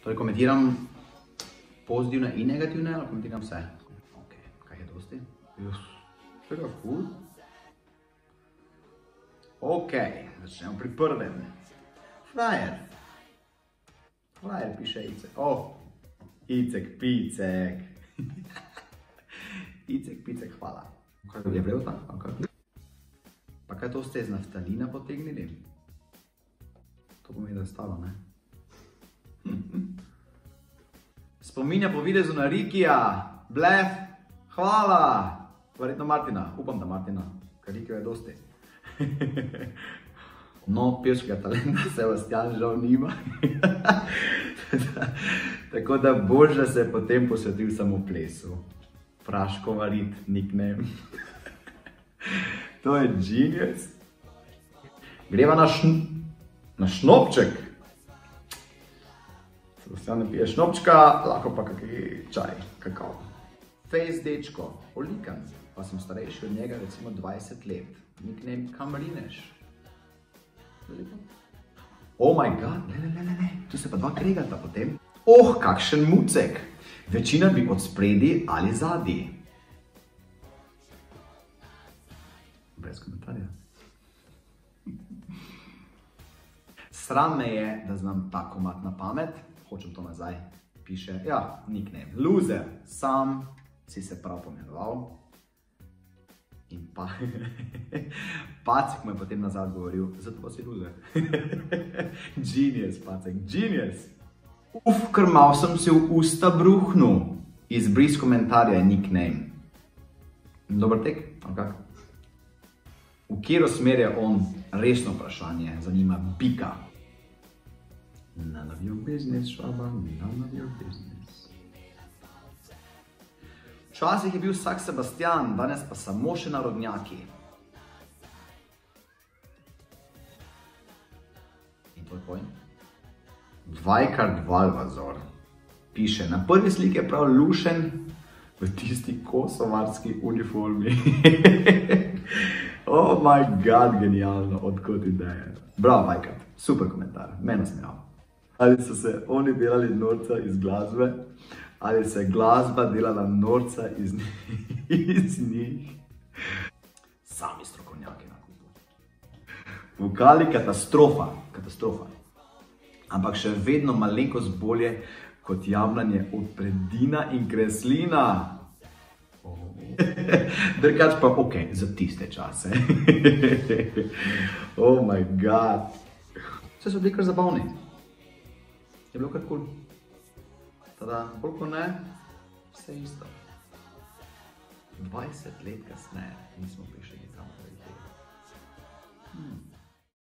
Torej komentiram pozitivne in negativne, ali komentiram vse? Ok, kaj je dosti? Tega ful. Ok, začnemo pri prvem. Frajer. Frajer piše Icek. Icek, Picek. Icek, Picek, hvala. Kaj je vrel ta? Pa kaj to ste iz naftalina potegnili? To pomeni, da je stalo, ne? Spominja po videzu na Rikija. Blef, hvala. Verjetno Martina, upam, da Martina, ker Rikijo je dosti. No, pevskega talenta Sebastian žal nima. Tako da Boža se je potem posvetil samo plesu. Praško varit, nickname. To je genius. Greva na šnopček. Sebastian ne pije šnopčka, lahko pa kakaj čaj, kakao. Face dečko, olikan, pa sem starejši od njega recimo 20 let. Nickname Kamrineš. Oh my god, ne, tu se pa dva kregata potem. Kakšen mucek. Večina bi od spredi ali zadnji. Brez komentarja. Sram me je, da znam ta komad na pamet. Hočem to nazaj. Piše, nickname. Loser. Sam si se prav pomenoval. In pa Pacek mu je potem nazaj odgovoril, zato pa si loser. Genius, Pacek, genius. Ker mal sem si v usta bruhnil. Izbris komentarja je nickname. Dober tek, ali kak? V katero smer je on? Resno vprašanje, zanima bika. None of your business, švaba, none of your business. Včasih je bil vsak Sebastian, danes pa samo še narodnjaki. In tvoj point? Vajkard Valvazor piše, na prvi sliki je prav lušen v tisti kosovarski uniformi. Oh my god, genialno, odkot ideje. Bravo, Vajkard, super komentar, mene smejal. Ali so se oni delali norca iz glasbe, ali se je glasba delala norca iz njih. Sami strokovnjaki na kupu. Vokali katastrofa. Ampak še vedno malenkost bolje kot jamranje od Predina in Kreslina. Drugač pa ok, za tiste čase. Oh my god. Vse so bili kar zabavni. Je bilo kar cool. Tada, koliko ne, vse isto. 20 let kasneje nismo